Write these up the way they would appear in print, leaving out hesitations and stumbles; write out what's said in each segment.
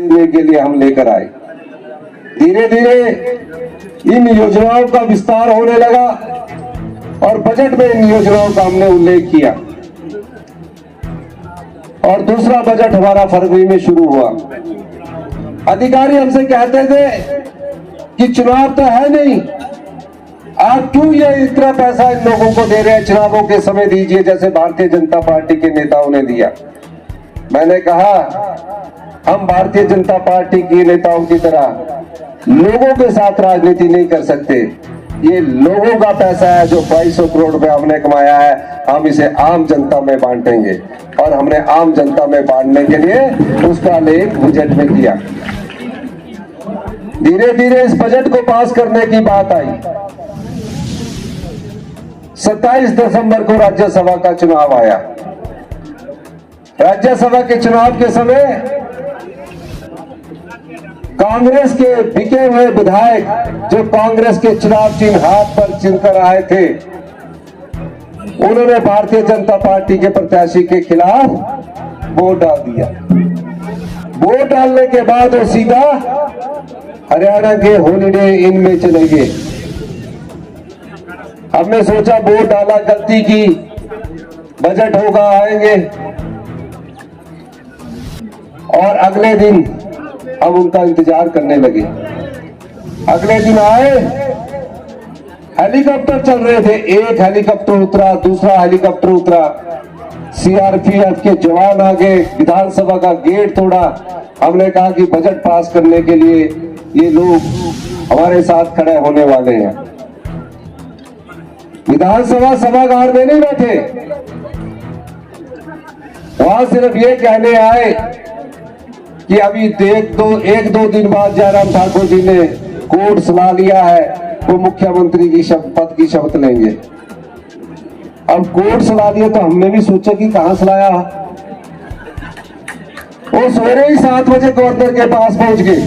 देने के लिए हम लेकर आए। धीरे धीरे इन योजनाओं का विस्तार होने लगा और बजट में इन योजनाओं का हमने उल्लेख किया और दूसरा बजट हमारा फरवरी में शुरू हुआ। अधिकारी हमसे कहते थे कि चुनाव तो है नहीं, आप क्यों ये इतना पैसा इन लोगों को दे रहे हैं, चुनावों के समय दीजिए जैसे भारतीय जनता पार्टी के नेताओं ने दिया। मैंने कहा हम भारतीय जनता पार्टी के नेताओं की तरह लोगों के साथ राजनीति नहीं कर सकते। ये लोगों का पैसा है जो 2200 करोड़ रुपए हमने कमाया है, हम इसे आम जनता में बांटेंगे और हमने आम जनता में बांटने के लिए उसका लेख बजट में किया। धीरे धीरे इस बजट को पास करने की बात आई। 27 दिसंबर को राज्यसभा का चुनाव आया। राज्यसभा के चुनाव के समय कांग्रेस के बिके हुए विधायक जो कांग्रेस के चुनाव चिन्ह हाथ पर चुनकर आए थे, उन्होंने भारतीय जनता पार्टी के प्रत्याशी के खिलाफ वोट डाल दिया। वोट डालने के बाद वो सीधा हरियाणा के हॉलीडे इन में चले गए। हमने सोचा वोट डाला, गलती की, बजट होगा, आएंगे, और अगले दिन हम उनका इंतजार करने लगे। अगले दिन आए, हेलीकॉप्टर चल रहे थे, एक हेलीकॉप्टर उतरा, दूसरा हेलीकॉप्टर उतरा, सीआरपीएफ के जवान आ गए, विधानसभा का गेट तोड़ा। हमने कहा कि बजट पास करने के लिए ये लोग हमारे साथ खड़े होने वाले हैं। विधानसभा सभागार में नहीं बैठे, वहां सिर्फ ये कहने आए कि अभी एक दो दिन बाद जयराम ठाकुर जी ने कोर्ट सुना लिया है, वो मुख्यमंत्री की पद की शपथ लेंगे। अब कोर्ट सुना दिया तो हमने भी सोचा कि कहां सुनाया। वो सवेरे ही 7 बजे गवर्नर के पास पहुंच गए,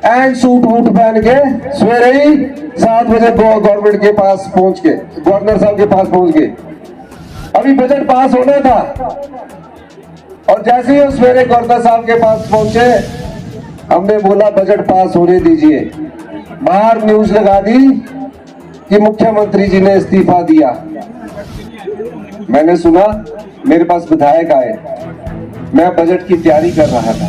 एंड सूट वूट पहन के सवेरे ही 7 बजे गवर्नमेंट के पास पहुंच गए, गवर्नर साहब के पास पहुंच गए। अभी बजट पास होना था और जैसे ही वो सवेरे गवर्नर साहब के पास पहुंचे, हमने बोला बजट पास होने दीजिए। बाहर न्यूज लगा दी कि मुख्यमंत्री जी ने इस्तीफा दिया। मैंने सुना, मेरे पास विधायक आए, मैं बजट की तैयारी कर रहा था।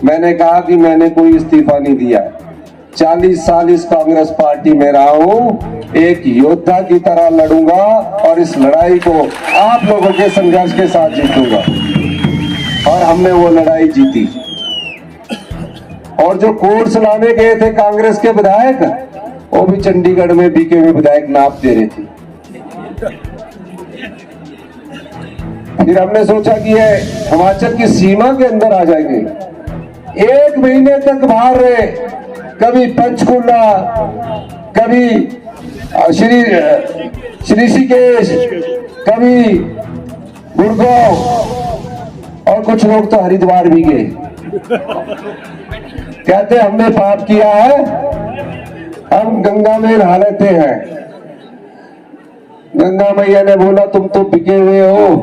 मैंने कहा कि मैंने कोई इस्तीफा नहीं दिया, 40 साल इस कांग्रेस पार्टी में रहा हूं, एक योद्धा की तरह लड़ूंगा और इस लड़ाई को आप लोगों के संघर्ष के साथ जीतूंगा। और हमने वो लड़ाई जीती। और जो कोर्ट सुनाने गए थे कांग्रेस के विधायक, वो भी चंडीगढ़ में बीके हुए विधायक नाप दे रहे थे। फिर हमने सोचा कि ये हिमाचल की सीमा के अंदर आ जाएंगे। 1 महीने तक बाहर रहे, कभी पंचकुला, कभी ऋषिकेश, कभी गुड़गांव, और कुछ लोग तो हरिद्वार भी गए। कहते हमने पाप किया है, हम गंगा में नहा लेते हैं। गंगा मैया ने बोला तुम तो बिके हुए हो,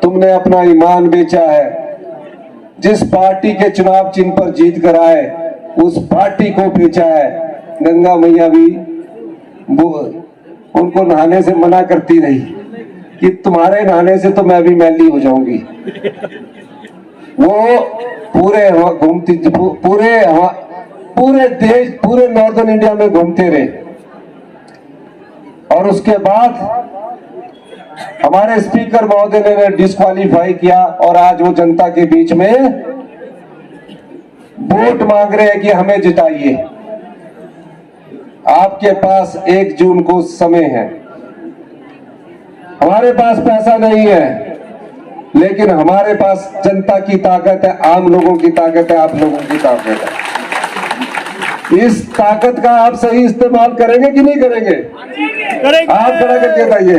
तुमने अपना ईमान बेचा है। जिस पार्टी के चुनाव चिन्ह पर जीत कर आए उस पार्टी को बेचा है। गंगा मैया भी उनको नहाने से मना करती रही कि तुम्हारे नहाने से तो मैं भी मैली हो जाऊंगी। वो पूरे घूमती, पूरे देश, पूरे नॉर्दर्न इंडिया में घूमते रहे। और उसके बाद हमारे स्पीकर महोदय ने डिस्क्वालीफाई किया और आज वो जनता के बीच में वोट मांग रहे हैं कि हमें जिताइए। आपके पास 1 जून को समय है। हमारे पास पैसा नहीं है, लेकिन हमारे पास जनता की ताकत है, आम लोगों की ताकत है, आप लोगों की ताकत है। इस ताकत का आप सही इस्तेमाल करेंगे कि नहीं करेंगे? आप खड़ा करके बताइए।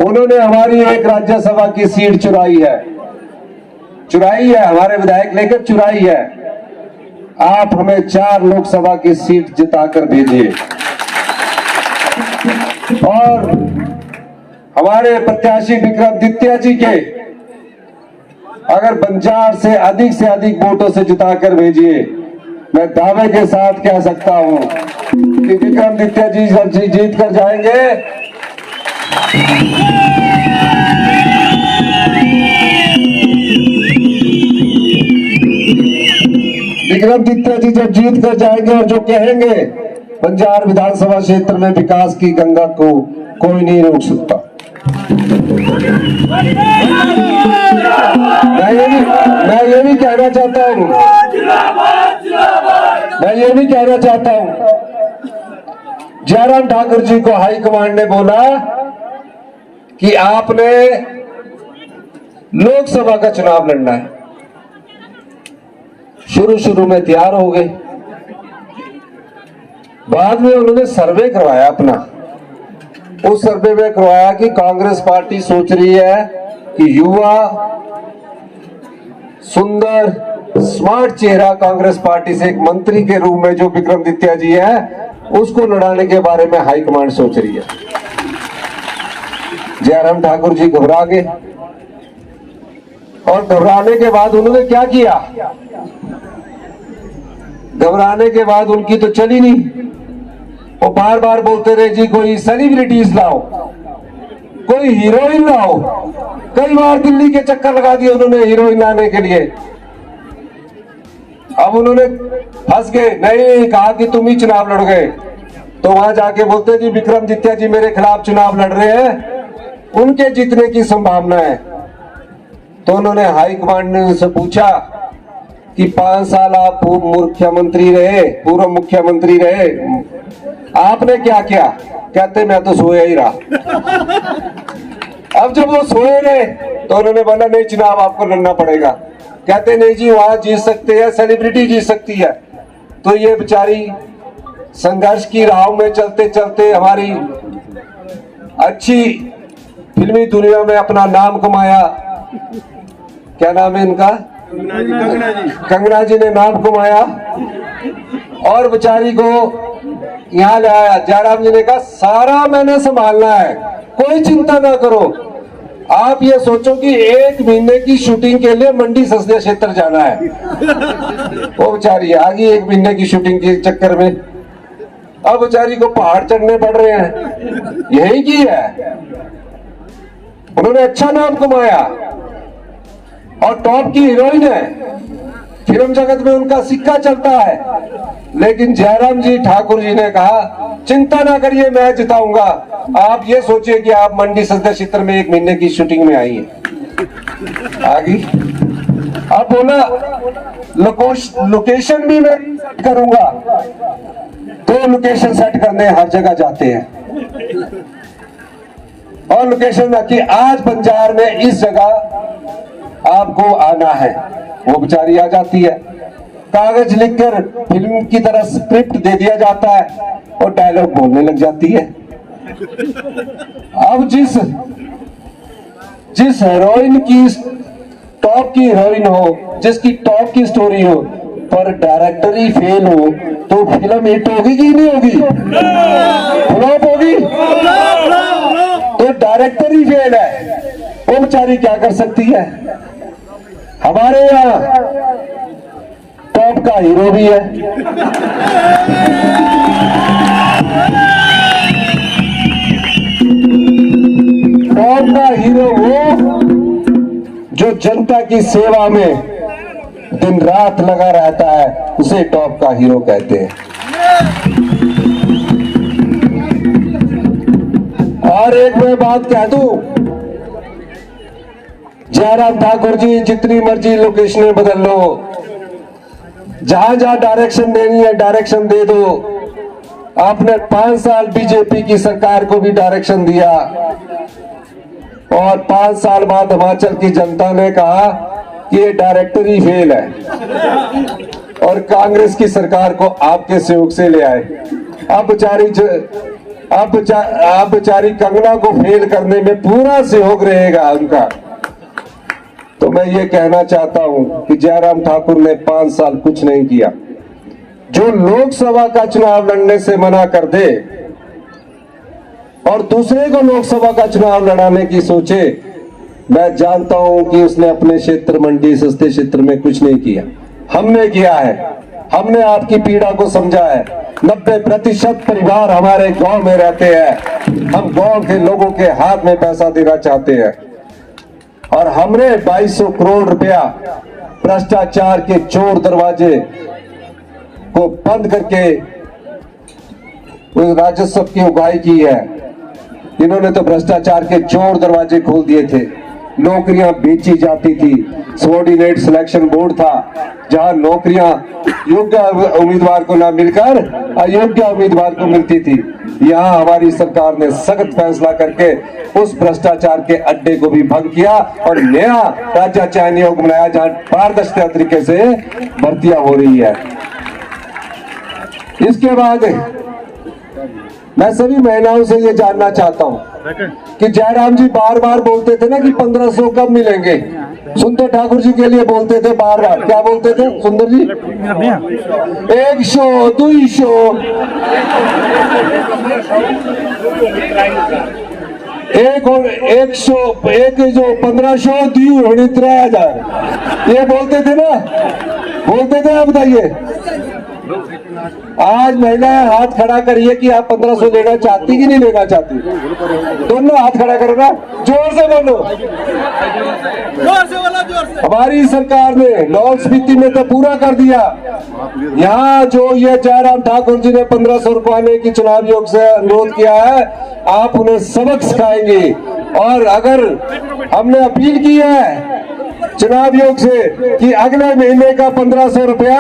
उन्होंने हमारी एक राज्यसभा की सीट चुराई है, हमारे विधायक लेकर चुराई है। आप हमें 4 लोकसभा की सीट जिताकर भेजिए। और हमारे प्रत्याशी विक्रमादित्य जी के अगर बंजार से अधिक वोटों से जिताकर भेजिए, मैं दावे के साथ कह सकता हूं कि विक्रमादित्य जी जब जीत कर जाएंगे, विक्रमादित्य जी जब जीत कर जाएंगे और जो कहेंगे, बंजार विधानसभा क्षेत्र में विकास की गंगा को कोई नहीं रोक सकता। मैं ये भी कहना चाहता हूं, जयराम ठाकुर जी को हाईकमांड ने बोला कि आपने लोकसभा का चुनाव लड़ना है। शुरू में तैयार हो गए, बाद में उन्होंने सर्वे करवाया अपना। उस सर्वे में करवाया कि कांग्रेस पार्टी सोच रही है कि युवा सुंदर स्मार्ट चेहरा कांग्रेस पार्टी से एक मंत्री के रूप में जो विक्रमादित्य जी है, उसको लड़ाने के बारे में हाईकमांड सोच रही है। जयराम ठाकुर जी घबरा गए, और घबराने के बाद उन्होंने क्या किया, घबराने के बाद उनकी तो चली नहीं, वो बार बार बोलते रहे जी कोई सेलिब्रिटीज लाओ, कोई हीरोइन लाओ। कई बार दिल्ली के चक्कर लगा दिए उन्होंने हीरोइन लाने के लिए। अब उन्होंने फंस गए, नहीं कहा कि तुम ही चुनाव लड़ गए, तो वहां जाके बोलते जी विक्रमादित्य जी मेरे खिलाफ चुनाव लड़ रहे हैं, उनके जीतने की संभावना है। तो उन्होंने हाईकमांड ने उनसे पूछा कि 5 साल आप पूर्व मुख्यमंत्री रहे, आपने क्या किया? कहते मैं तो सोया ही रहा। अब जब वो सोए रहे तो उन्होंने बोला नहीं चुनाव आपको लड़ना पड़ेगा। कहते नहीं जी वहां जीत सकते हैं, सेलिब्रिटी जीत सकती है। तो ये बेचारी संघर्ष की राह में चलते चलते हमारी अच्छी फिल्मी दुनिया में अपना नाम कमाया। क्या नाम है इनका? कंगना जी ने नाम कमाया और बेचारी को यहाँ लाया। जयराम जी ने कहा सारा मैंने संभालना है, कोई चिंता ना करो। आप ये सोचो कि 1 महीने की शूटिंग के लिए मंडी संसदीय क्षेत्र जाना है। वो बेचारी आ गई 1 महीने की शूटिंग के चक्कर में। अब बेचारी को पहाड़ चढ़ने पड़ रहे हैं, यही की है। उन्होंने अच्छा नाम कमाया और टॉप की हीरोइन है, फिल्म जगत में उनका सिक्का चलता है। लेकिन जयराम जी ठाकुर जी ने कहा चिंता ना करिए मैं जिताऊंगा। आप ये सोचिए कि आप मंडी संसदीय क्षेत्र में 1 महीने की शूटिंग में आई है, आगे अब बोला लोकेशन भी मैं करूंगा। तो लोकेशन सेट करने हर जगह जाते हैं और लोकेशन कि आज बंजार में इस जगह आपको आना है। वो बेचारी आ जाती है, कागज लिखकर फिल्म की तरह स्क्रिप्ट दे दिया जाता है और डायलॉग बोलने लग जाती है। अब जिस हीरोइन की टॉप की हीरोइन हो, जिसकी टॉप की स्टोरी हो, पर डायरेक्टर ही फेल हो तो फिल्म हिट होगी कि नहीं होगी? फ्लॉप होगी। तो डायरेक्टर ही फेल है, वो बेचारी क्या कर सकती है? हमारे यहाँ टॉप का हीरो भी है। टॉप का हीरो वो जो जनता की सेवा में दिन रात लगा रहता है, उसे टॉप का हीरो कहते हैं। और एक मैं बात कह दूं, जयराम ठाकुर जी जितनी मर्जी लोकेशन बदल लो, जहां जहां डायरेक्शन देनी है डायरेक्शन दे दो। आपने 5 साल बीजेपी की सरकार को भी डायरेक्शन दिया और 5 साल बाद हिमाचल की जनता ने कहा कि ये डायरेक्टर ही फेल है और कांग्रेस की सरकार को आपके सहयोग से ले आए। अब बेचारी कंगना को फेल करने में पूरा सहयोग रहेगा उनका। तो मैं ये कहना चाहता हूं कि जयराम ठाकुर ने 5 साल कुछ नहीं किया। जो लोकसभा का चुनाव लड़ने से मना कर दे और दूसरे को लोकसभा का चुनाव लड़ाने की सोचे, मैं जानता हूं कि उसने अपने क्षेत्र मंडी सस्ते क्षेत्र में कुछ नहीं किया, हमने किया है। हमने आपकी पीड़ा को समझा है। 90% परिवार हमारे गांव में रहते हैं। हम गांव के लोगों के हाथ में पैसा देना चाहते हैं और हमने 2200 करोड़ रुपया भ्रष्टाचार के चोर दरवाजे को बंद करके उस राजस्व की उगाही की है। इन्होंने तो भ्रष्टाचार के चोर दरवाजे खोल दिए थे। नौकरियां बेची जाती थी। सबॉर्डिनेट सिलेक्शन बोर्ड था जहां नौकरियां योग्य उम्मीदवार को ना मिलकर अयोग्य उम्मीदवार को मिलती थी। यहां हमारी सरकार ने सख्त फैसला करके उस भ्रष्टाचार के अड्डे को भी भंग किया और नया राज्य चयन आयोग बनाया जहां पारदर्शी तरीके से भर्तियां हो रही है। इसके बाद मैं सभी महिलाओं से ये जानना चाहता हूं कि जयराम जी बार बार बोलते थे ना कि 1500 कब मिलेंगे। सुंदर ठाकुर जी के लिए बोलते थे बार बार, क्या बोलते थे सुंदर जी? 100 200 एक जो 1500 दी होनी 3000 ये बोलते थे ना, बोलते थे। आप बताइए आज महिलाएं हाथ खड़ा करिए कि आप 1500 लेना चाहती कि नहीं लेना चाहती? दोनों हाथ खड़ा करो ना, जोर से बोलो, जोर से बोलो, जोर से। हमारी सरकार ने लाहौल स्पीति में तो पूरा कर दिया। यहाँ जो ये जयराम ठाकुर जी ने 1500 रुपये की चुनाव आयोग से अनुरोध किया है, आप उन्हें सबक सिखाएंगे। और अगर हमने अपील की है चुनाव आयोग से कि अगले महीने का 1500 रुपया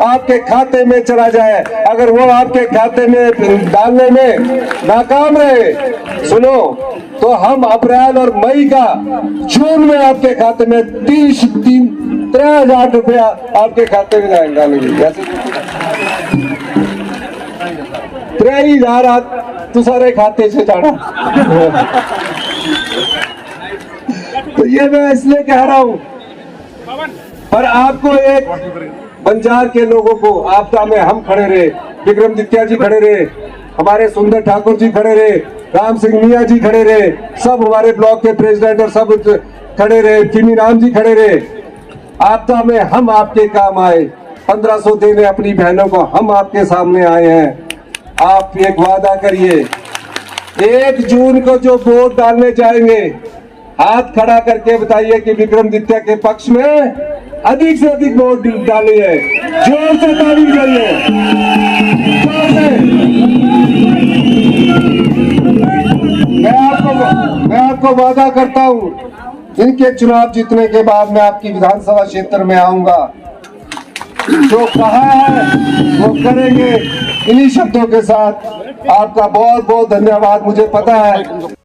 आपके खाते में चला जाए, अगर वो आपके खाते में डालने में नाकाम रहे, सुनो, तो हम अप्रैल और मई का जून में आपके खाते में 3,000 रुपया आपके खाते में डालेंगे। जैसे 3,000 तुसारे खाते से जाना। तो ये मैं इसलिए कह रहा हूं, पर आपको एक बंजार के लोगों को आपदा में हम खड़े रहे, विक्रमादित्य जी खड़े रहे, हमारे सुंदर ठाकुर जी खड़े रहे, राम सिंह मियाँ जी खड़े रहे, सब हमारे ब्लॉक के प्रेसिडेंट और सब खड़े रहे, किमी राम जी खड़े रहे। आपदा में हम आपके काम आए, 1500 देने अपनी बहनों को हम आपके सामने आए हैं। आप एक वादा करिए, 1 जून को जो वोट डालने जाएंगे, हाथ खड़ा करके बताइए कि विक्रमादित्य के पक्ष में अधिक से अधिक वोट डालिए। जोर से ताली बजाइए, जोर से। मैं आपको वादा करता हूं, इनके चुनाव जीतने के बाद मैं आपकी विधानसभा क्षेत्र में आऊंगा। जो कहा है वो करेंगे। इन्हीं शब्दों के साथ आपका बहुत बहुत धन्यवाद। मुझे पता है